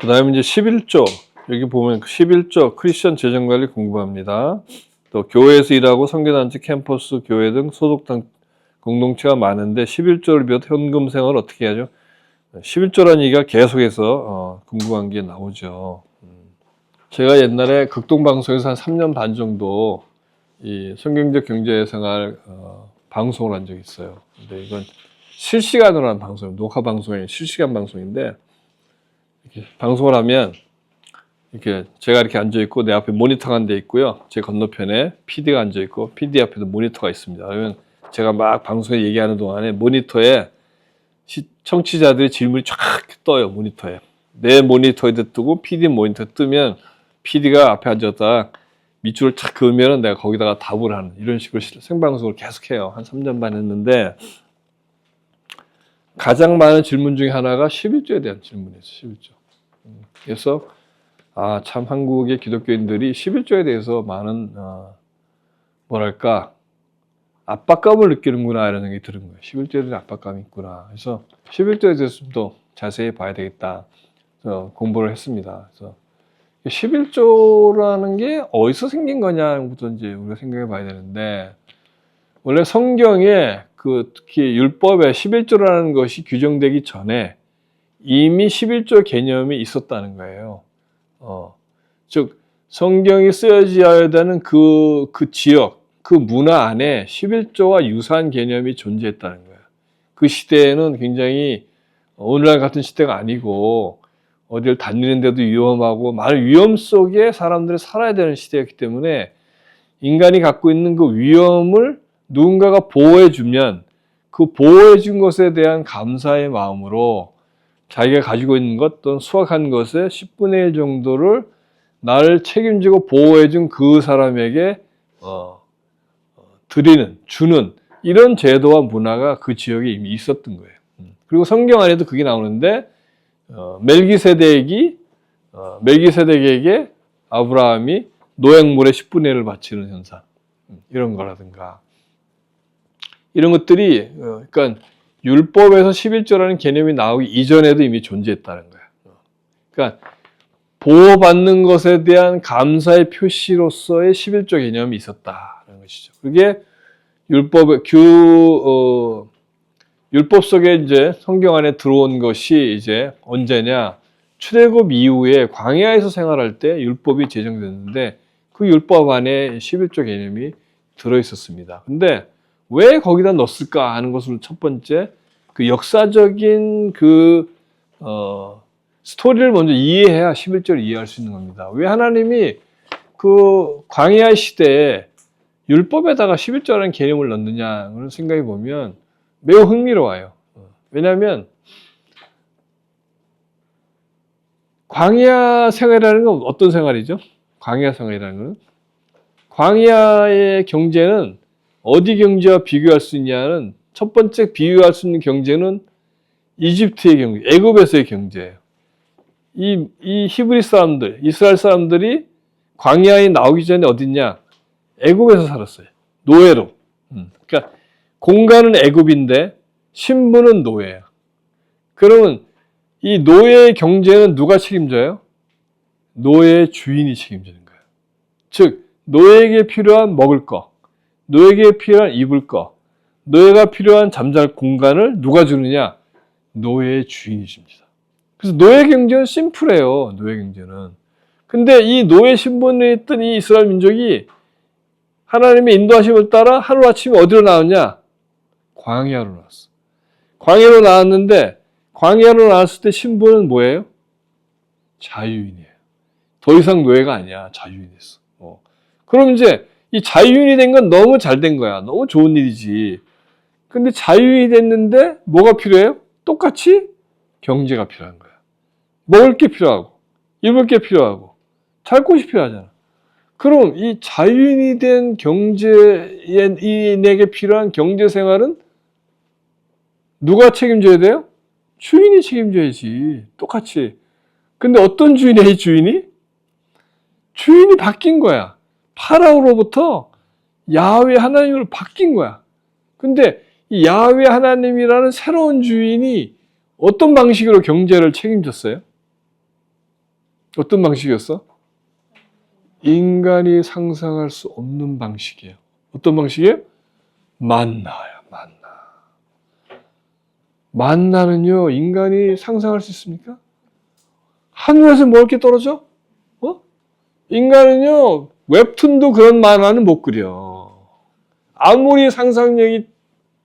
그 다음에 이제 11조. 여기 보면 11조 크리스천 재정관리 공부합니다. 또 교회에서 일하고 선교단체, 캠퍼스, 교회 등 소속 공동체가 많은데 11조를 비롯해 현금 생활을 어떻게 해야죠? 11조라는 얘기가 계속해서 궁금한 게 나오죠. 제가 옛날에 극동방송에서 한 3년 반 정도 이 성경적 경제생활 방송을 한 적이 있어요. 근데 이건 실시간으로 한 방송, 녹화 방송이 아니라 실시간 방송인데, 이렇게 방송을 하면 이렇게 제가 이렇게 앉아 있고 내 앞에 모니터가 한 대 있고요. 제 건너편에 PD가 앉아 있고 PD 앞에도 모니터가 있습니다. 그러면 제가 막 방송에 얘기하는 동안에 모니터에 청취자들의 질문이 쫙 떠요. 모니터에. 내 모니터에도 뜨고 PD 모니터에 뜨면 PD가 앞에 앉았다 밑줄을 탁 그으면 내가 거기다가 답을 하는 이런 식으로 생방송을 계속해요. 한 3년 반 했는데 가장 많은 질문 중에 하나가 11조에 대한 질문이었어요. 11조. 그래서 참 한국의 기독교인들이 11조에 대해서 많은 뭐랄까 압박감을 느끼는구나 이런 생각이 드는 거예요. 11조에 대한 압박감이 있구나. 그래서 11조에 대해서 좀 더 자세히 봐야 되겠다. 그래서 공부를 했습니다. 그래서 11조라는 게 어디서 생긴 거냐부터 이제 우리가 생각해 봐야 되는데, 원래 성경에 특히 율법에 11조라는 것이 규정되기 전에 이미 11조 개념이 있었다는 거예요. 즉 성경이 쓰여져야 되는 그 지역, 그 문화 안에 11조와 유사한 개념이 존재했다는 거예요. 그 시대에는 굉장히 오늘날 같은 시대가 아니고 어딜 다니는데도 위험하고 많은 위험 속에 사람들이 살아야 되는 시대였기 때문에 인간이 갖고 있는 그 위험을 누군가가 보호해주면 그 보호해준 것에 대한 감사의 마음으로 자기가 가지고 있는 것 또는 수확한 것의 10분의 1 정도를 나를 책임지고 보호해준 그 사람에게 주는 이런 제도와 문화가 그 지역에 이미 있었던 거예요. 그리고 성경 안에도 그게 나오는데 멜기세덱에게 아브라함이 노획물의 10분의 1을 바치는 현상, 이런 거라든가 이런 것들이 그러니까 율법에서 11조라는 개념이 나오기 이전에도 이미 존재했다는 거예요. 그러니까 보호받는 것에 대한 감사의 표시로서의 11조 개념이 있었다는 것이죠. 그게 율법 속에 이제 성경 안에 들어온 것이 이제 언제냐? 출애굽 이후에 광야에서 생활할 때 율법이 제정됐는데 그 율법 안에 11조 개념이 들어 있었습니다. 근데 왜 거기다 넣었을까 하는 것을 첫 번째 그 역사적인 스토리를 먼저 이해해야 11조를 이해할 수 있는 겁니다. 왜 하나님이 그 광야 시대에 율법에다가 11조라는 개념을 넣느냐를 생각해 보면 매우 흥미로워요. 왜냐하면 광야 생활이라는 건 어떤 생활이죠? 광야 생활이라는 건 광야의 경제는 어디 경제와 비교할 수 있냐는 첫 번째 비교할 수 있는 경제는 이집트의 경제, 애굽에서의 경제예요. 이 히브리 사람들, 이스라엘 사람들이 광야에 나오기 전에 어딨냐? 애굽에서 살았어요. 노예로. 그러니까 공간은 애굽인데 신분은 노예야. 그러면 이 노예의 경제는 누가 책임져요? 노예의 주인이 책임지는 거예요. 즉 노예에게 필요한 먹을 거, 노예에게 필요한 입을 거, 노예가 필요한 잠잘 공간을 누가 주느냐? 노예의 주인이 줍니다. 그래서 노예 경제는 심플해요. 노예 경제는. 근데 이 노예 신분에 있던 이 이스라엘 민족이 하나님의 인도하심을 따라 하루아침에 어디로 나왔냐? 광야로 나왔어. 광야로 나왔는데 광야로 나왔을 때 신분은 뭐예요? 자유인이에요. 더 이상 노예가 아니야. 자유인이 됐어. 그럼 이제 이 자유인이 된 건 너무 잘 된 거야. 너무 좋은 일이지. 근데 자유인이 됐는데 뭐가 필요해요? 똑같이 경제가 필요한 거야. 먹을 게 필요하고 입을 게 필요하고 살 곳이 필요하잖아. 그럼 이 자유인이 된 경제인에게 필요한 경제 생활은 누가 책임져야 돼요? 주인이 책임져야지. 똑같이. 근데 어떤 주인이야, 이 주인이? 주인이 바뀐 거야. 파라오로부터 야훼 하나님으로 바뀐 거야. 근데 이 야훼 하나님이라는 새로운 주인이 어떤 방식으로 경제를 책임졌어요? 어떤 방식이었어? 인간이 상상할 수 없는 방식이에요. 어떤 방식이에요? 만나요, 만나. 만나는요, 인간이 상상할 수 있습니까? 하늘에서 먹을 게 떨어져? 인간은요, 웹툰도 그런 만화는 못 그려. 아무리 상상력이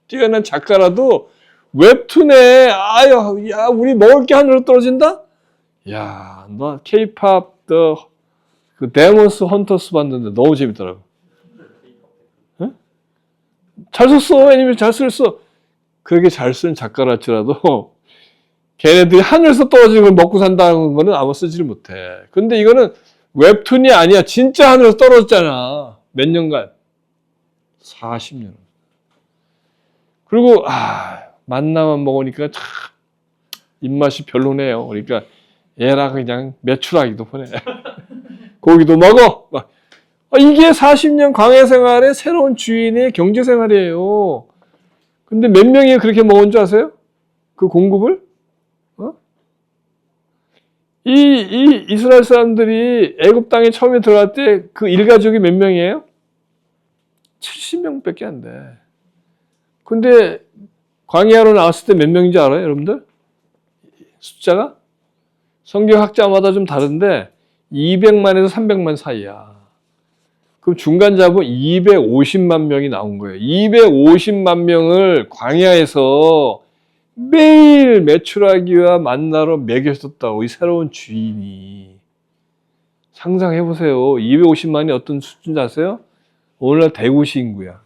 뛰어난 작가라도 웹툰에, 아유, 야, 우리 먹을 게 하늘로 떨어진다? 야, 너 K-pop, 그 데몬스 헌터스 봤는데 너무 재밌더라고. 응? 잘 썼어. 애니메이션 잘 썼어. 그렇게 잘 쓴 작가랄지라도 걔네들이 하늘에서 떨어지는 걸 먹고 산다는 거는 아마 쓰지를 못해. 근데 이거는 웹툰이 아니야. 진짜 하늘에서 떨어졌잖아. 몇 년간. 40년. 그리고 만나만 먹으니까 참 입맛이 별로네요. 그러니까 얘라 그냥 매출하기도 보내. 고기도 먹어. 이게 40년 광야 생활의 새로운 주인의 경제 생활이에요. 근데 몇 명이 그렇게 먹은 줄 아세요? 그 공급을? 이 이스라엘 사람들이 애굽 땅에 처음에 들어갈 때 그 일가족이 몇 명이에요? 70명밖에 안 돼. 근데 광야로 나왔을 때 몇 명인지 알아요, 여러분들? 숫자가? 성경학자마다 좀 다른데 200만에서 300만 사이야. 그럼 중간 잡은 250만 명이 나온 거예요. 250만 명을 광야에서 매일 메추라기와 만나러 먹였었다고, 이 새로운 주인이. 상상해보세요. 250만이 어떤 수준 아세요? 오늘날 대구시 인구야.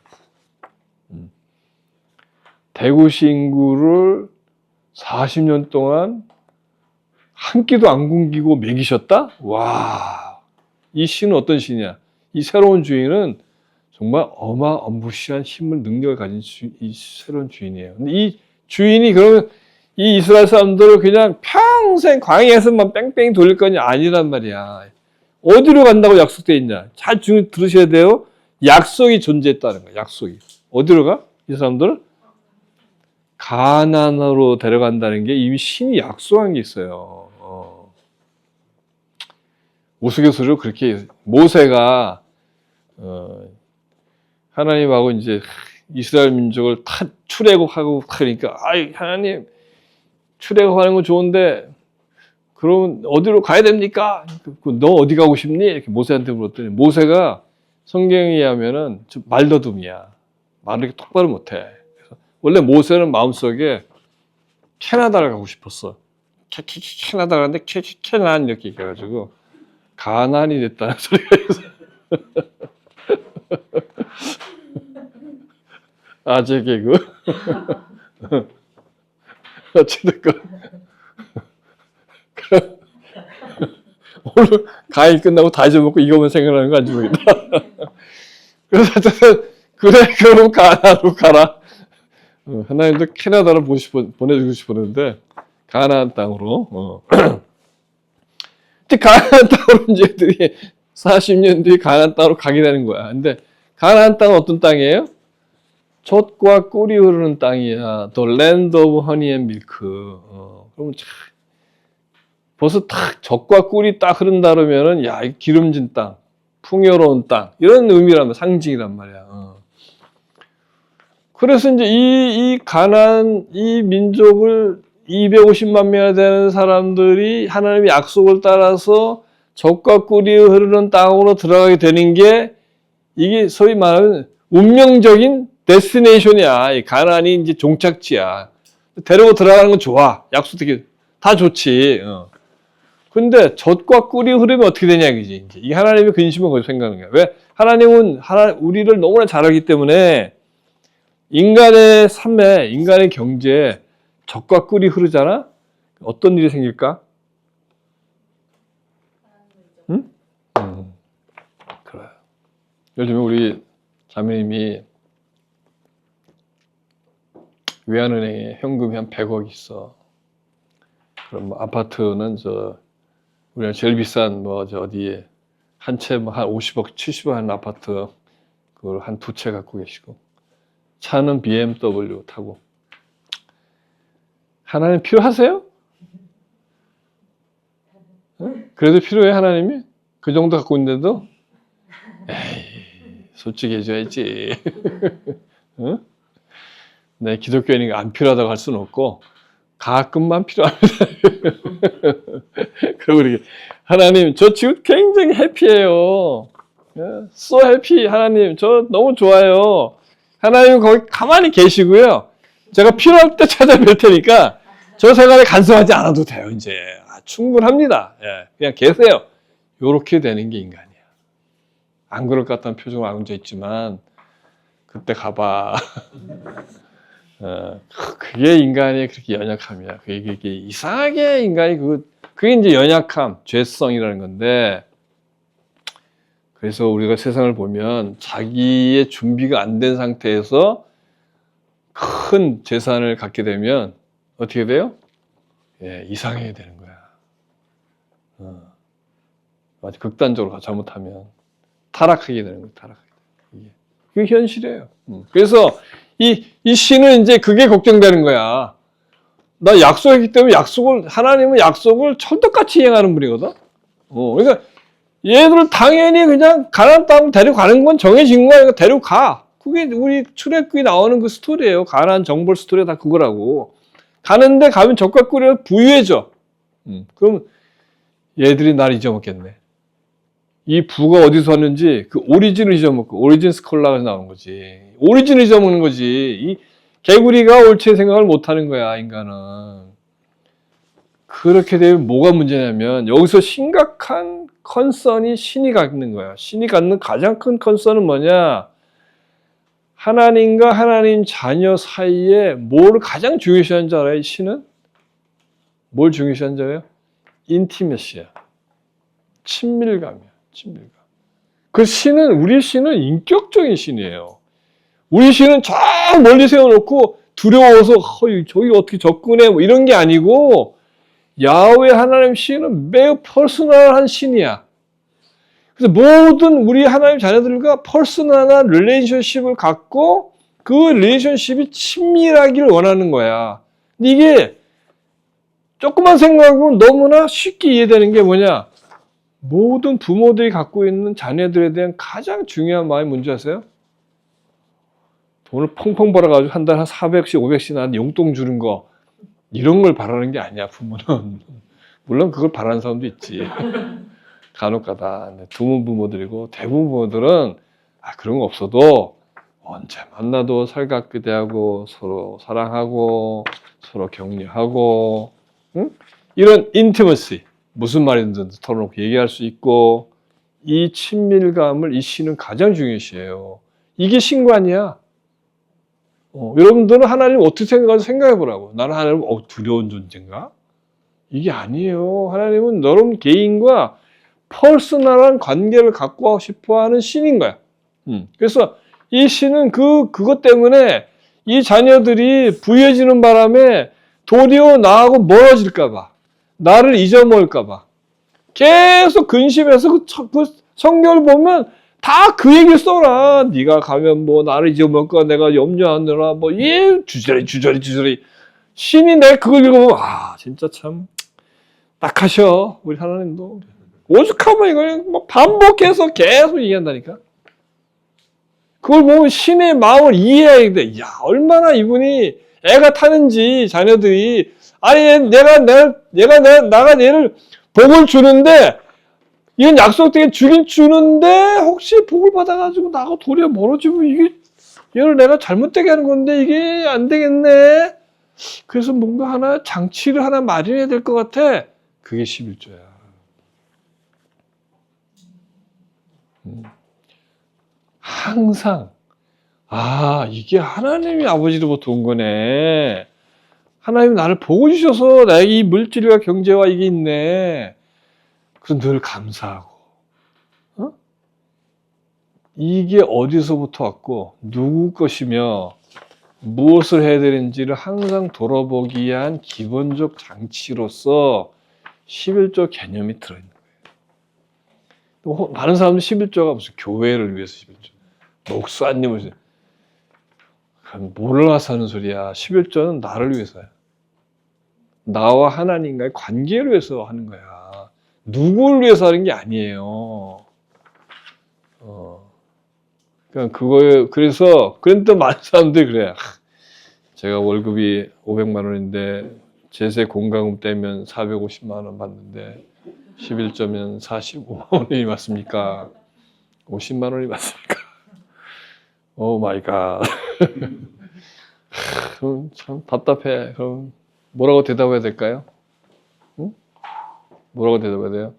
대구시 인구를 40년 동안 한 끼도 안 굶기고 먹이셨다? 와, 이 신은 어떤 신이야? 이 새로운 주인은 정말 어마어마시한 힘을, 능력을 가진 이 새로운 주인이에요. 근데 이 주인이 그러면 이 이스라엘 사람들을 그냥 평생 광야에서만 뺑뺑이 돌릴 거냐? 아니란 말이야. 어디로 간다고 약속되어 있냐? 잘 들으셔야 돼요. 약속이 존재했다는 거야. 약속이. 어디로 가? 이 사람들은? 가나안으로 데려간다는 게 이미 신이 약속한 게 있어요. 우스갯소리로 그렇게 모세가 하나님하고 이제 이스라엘 민족을 다 출애굽하고 그러니까 하나님 출애굽하는 건 좋은데 그럼 어디로 가야 됩니까? 너 어디 가고 싶니? 이렇게 모세한테 물었더니 모세가 성경에 의하면은 좀 말더듬이야. 말을 이렇게 똑바로 못해. 그래서 원래 모세는 마음속에 캐나다를 가고 싶었어. 캐나다 가는데 캐나안 이렇게 얘기해가지고 가난이 됐다는 소리가 있어. 아재 개그. 어찌됐건 오늘 강의 끝나고 다 잊어먹고 이거만 생각나는 거 아닌지 모르겠다. 그래서 하여튼 그래 그럼 가나안으로 가라. 하나님도 캐나다를 보내주고 싶었는데 가나안 땅으로. 근데 가나안 땅으로 이제들이 40년 뒤에 가나안 땅으로 가게 되는 거야. 근데 가나안 땅은 어떤 땅이에요? 젖과 꿀이 흐르는 땅이야. The land of honey and milk. 그러면 참 벌써 딱 젖과 꿀이 딱 흐른다 그러면은 야, 이 기름진 땅, 풍요로운 땅 이런 의미란 말, 상징이란 말이야. 그래서 이제 이 가나안 이 민족을 250만 명이나 되는 사람들이 하나님의 약속을 따라서 젖과 꿀이 흐르는 땅으로 들어가게 되는 게 이게 소위 말하는 운명적인 데스티네이션이야. 이 가나안이 이제 종착지야. 데리고 들어가는 건 좋아. 약속되게 다 좋지. 근데 젖과 꿀이 흐르면 어떻게 되냐 이거지. 이제 이 하나님의 근심은 거기서 생각하는 거야. 왜? 하나님은 우리를 너무나 잘 알기 때문에 인간의 삶에, 인간의 경제에 젖과 꿀이 흐르잖아? 어떤 일이 생길까? 응? 그래. 요즘에 우리 자매님이 외환은행에 현금이 한 100억 있어. 그럼 뭐 아파트는 우리가 제일 비싼 어디에 한 채 한 50억, 70억 하는 아파트 그걸 한 두 채 갖고 계시고 차는 BMW 타고. 하나님 필요하세요? 그래도 필요해 하나님이? 그 정도 갖고 있는데도? 에이, 솔직히 해줘야지. 응? 네, 기독교인이 안 필요하다고 할 수는 없고 가끔만 필요합니다. 그리고 이렇게 하나님 저 지금 굉장히 해피해요. So happy 하나님 저 너무 좋아요. 하나님 거기 가만히 계시고요. 제가 필요할 때 찾아뵐 테니까 저 생활에 간섭하지 않아도 돼요. 이제 충분합니다. 예, 그냥 계세요. 요렇게 되는 게 인간이야. 안 그럴 것 같다는 표정을 앉아 있지만 그때 가봐. 그게 인간의 그렇게 연약함이야. 그게 이상하게 인간이 그게 이제 연약함, 죄성이라는 건데, 그래서 우리가 세상을 보면 자기의 준비가 안 된 상태에서 큰 재산을 갖게 되면 어떻게 돼요? 예, 이상해야 되는 거야. 아주 극단적으로 잘못하면 타락하게 되는 거야. 타락하게. 그게 현실이에요. 그래서 이 신은 이제 그게 걱정되는 거야. 나 약속했기 때문에 하나님은 약속을 철떡같이 이행하는 분이거든. 그러니까 얘들을 당연히 그냥 가나안 땅 데려가는 건 정해진 거야. 그러니까 데려가. 그게 우리 출애굽기 나오는 그 스토리예요. 가나안 정벌 스토리 다 그거라고. 가는데 가면 젖과 꿀을 부유해져. 그럼 얘들이 날 잊어먹겠네. 이 부가 어디서 왔는지 그 오리진을 잊어먹고 오리진 스콜라가 나오는 거지. 오리진을 잊어먹는 거지. 이 개구리가 옳지 생각을 못하는 거야 인간은. 그렇게 되면 뭐가 문제냐면 여기서 심각한 컨선이 신이 갖는 거야. 신이 갖는 가장 큰 컨선은 뭐냐? 하나님과 하나님 자녀 사이에 뭘 가장 중요시하는 줄 알아요? 이 신은? 뭘 중요시하는 줄 알아요? 인티메시야. 친밀감이야. 친밀감. 그 신은 우리 신은 인격적인 신이에요. 우리 신은 저 멀리 세워놓고 두려워서 저기 어떻게 접근해 뭐 이런 게 아니고 야훼 하나님 신은 매우 퍼스널한 신이야. 그래서 모든 우리 하나님 자녀들과 퍼스널한 릴레이션십을 갖고 그 릴레이션십이 친밀하기를 원하는 거야. 근데 이게 조금만 생각하면 너무나 쉽게 이해되는 게 뭐냐? 모든 부모들이 갖고 있는 자녀들에 대한 가장 중요한 마음이 뭔지 아세요? 돈을 펑펑 벌어가지고 한 달에 한 400씩, 500씩 나한테 용돈 주는 거 이런 걸 바라는 게 아니야, 부모는. 물론 그걸 바라는 사람도 있지. 간혹가다. 부모들이고 대부분 부모들은 그런 거 없어도 언제 만나도 살갑게 대하고 서로 사랑하고 서로 격려하고 이런 인티머시 무슨 말이든지 털어놓고 얘기할 수 있고 이 친밀감을 이 신은 가장 중요시해요. 이게 신관이야. 여러분들은 하나님 어떻게 생각하는지 생각해 보라고. 나는 하나님 두려운 존재인가? 이게 아니에요. 하나님은 여러분 개인과 퍼스널한 관계를 갖고 싶어하는 신인 거야. 그래서 이 신은 그것 때문에 이 자녀들이 부유해지는 바람에 도리어 나하고 멀어질까봐, 나를 잊어먹을까봐 계속 근심해서 그 성경을 보면 다 그 얘기를 써라. 네가 가면 뭐 나를 잊어먹을까 내가 염려하느라 뭐 주저리 신이 내 그걸 읽으면 진짜 참 딱하셔 우리 하나님도. 오죽하면 이걸 뭐 반복해서 계속 얘기한다니까. 그걸 보면 신의 마음을 이해해야 돼. 야, 얼마나 이분이 애가 타는지 자녀들이 내가 얘를 복을 주는데 이건 약속되게 주긴 주는데 혹시 복을 받아가지고 나하고 도리어 멀어지면 이게 얘를 내가 잘못되게 하는 건데 이게 안 되겠네. 그래서 뭔가 장치를 하나 마련해야 될 것 같아. 그게 11조야. 항상 이게 하나님이 아버지로부터 온 거네. 하나님이 나를 보고 주셔서 나에게 이 물질과 경제와 이게 있네. 그래서 늘 감사하고 이게 어디서부터 왔고 누구 것이며 무엇을 해야 되는지를 항상 돌아보기 위한 기본적 장치로서 11조 개념이 들어있는 거예요. 많은 사람들은 11조가 무슨 교회를 위해서 11조, 목사님을 위해서. 몰라서 하는 소리야. 11조는 나를 위해서야. 나와 하나님과의 관계를 위해서 하는 거야. 누구를 위해서 하는 게 아니에요. 그러니까 그래서 또 많은 사람들이 그래. 제가 월급이 500만 원인데 제세 공과금 떼면 450만 원 받는데 11조면 45만 원이 맞습니까? 50만 원이 맞습니까? 오 마이 갓. 그럼 참 답답해. 그럼 뭐라고 대답해야 될까요? 응? 뭐라고 대답해야 돼요?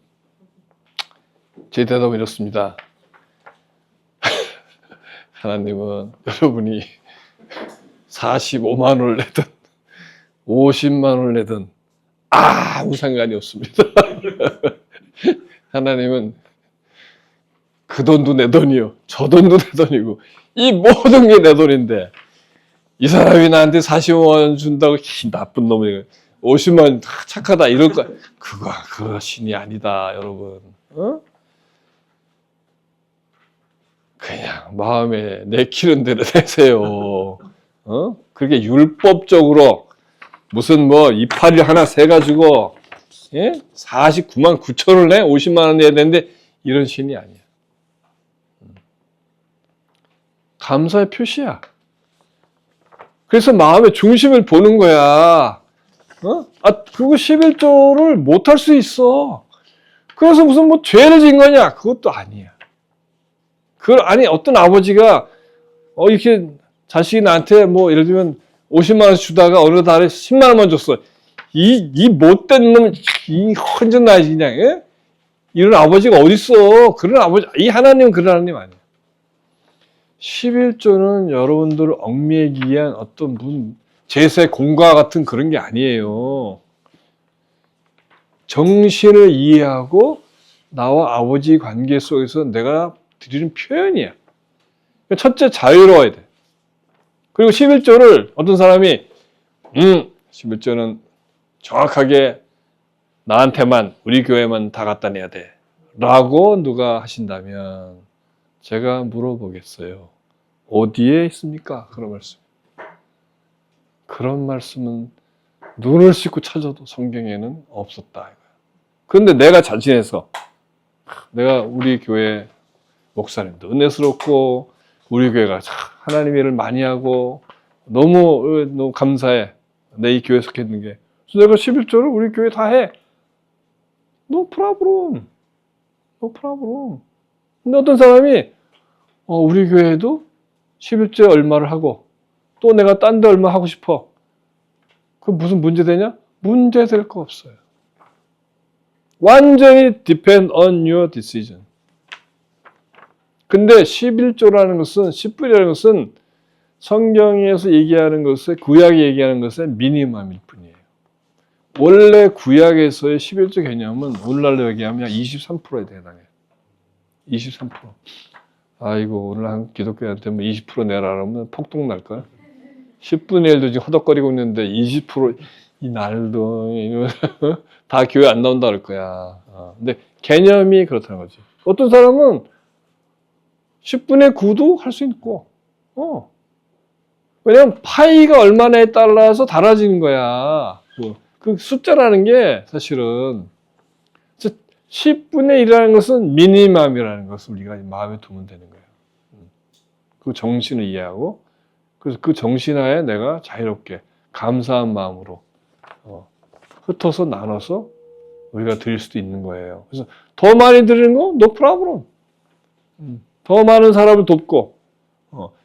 제 대답은 이렇습니다. 하나님은 여러분이 45만 원을 내든 50만 원을 내든 아무 상관이 없습니다. 하나님은 그 돈도 내 돈이요. 저 돈도 내 돈이고 이 모든 게 내 돈인데 이 사람이 나한테 45만 원 준다고 나쁜 놈이 50만 원 착하다 이럴 거야. 그거 신이 아니다 여러분. 그냥 마음에 내키는 대로 내세요. 그렇게 율법적으로 무슨 뭐 이파리를 하나 세가지고 49만 9천 원을 내 50만 원 내야 되는데 이런 신이 아니야. 감사의 표시야. 그래서 마음의 중심을 보는 거야. 그거 11조를 못할 수 있어. 그래서 무슨 뭐 죄를 진 거냐? 그것도 아니야. 아니 어떤 아버지가 이렇게 자식이 나한테 뭐 예를 들면 50만 원씩 주다가 어느 달에 10만 원만 줬어. 이 못된 놈, 이 헌전나지 그냥. 예? 이런 아버지가 어딨어? 그런 아버지, 이 하나님은 그런 하나님 아니야. 11조는 여러분들을 얽매이기 위한 어떤 제세 공과 같은 그런 게 아니에요. 정신을 이해하고 나와 아버지 관계 속에서 내가 드리는 표현이야. 첫째, 자유로워야 돼. 그리고 11조를 어떤 사람이 11조는 정확하게 나한테만 우리 교회만 다 갖다 내야 돼 라고 누가 하신다면 제가 물어보겠어요. 어디에 있습니까? 그런 말씀. 그런 말씀은 눈을 씻고 찾아도 성경에는 없었다. 그런데 내가 자신해서 내가 우리 교회 목사님도 은혜스럽고 우리 교회가 하나님의 일을 많이 하고 너무 감사해. 내 이 교회에 속해 있는 게. 그래서 내가 11조를 우리 교회 다 해. No problem. No problem. 근데 어떤 사람이 우리 교회에도 11조에 얼마를 하고 또 내가 딴 데 얼마 하고 싶어. 그럼 무슨 문제 되냐? 문제 될 거 없어요. 완전히 depend on your decision. 근데 11조라는 것은 10분이라는 것은 성경에서 얘기하는 것에 구약이 얘기하는 것의 미니멈일 뿐이에요. 원래 구약에서의 11조 개념은 오늘날로 얘기하면 23%에 해당해요. 23%. 아이고 오늘 한 기독교한테 뭐 20% 내라 그러면 폭동 날걸. 10분의 1도 지금 허덕거리고 있는데 20% 이 날도 다 교회 안 나온다 그럴 거야. 근데 개념이 그렇다는 거지. 어떤 사람은 10분의 9도 할 수 있고, 왜냐면 파이가 얼마나에 따라서 달라지는 거야. 그 숫자라는 게 사실은 10분의 1이라는 것은 미니멈이라는 것을 우리가 마음에 두면 되는 거예요. 그 정신을 이해하고, 그래서 그 정신하에 내가 자유롭게 감사한 마음으로 흩어서 나눠서 우리가 드릴 수도 있는 거예요. 그래서 더 많이 드리는 거 no problem. 더 많은 사람을 돕고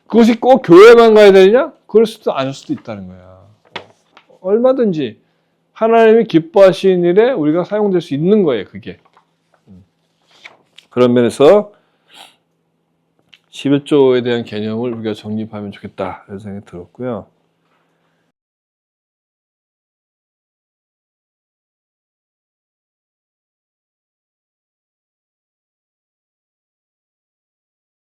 그것이 꼭 교회만 가야 되느냐? 그럴 수도 아닐 수도 있다는 거야. 얼마든지 하나님이 기뻐하시는 일에 우리가 사용될 수 있는 거예요. 그게. 그런 면에서 11조에 대한 개념을 우리가 정립하면 좋겠다 이런 생각이 들었고요.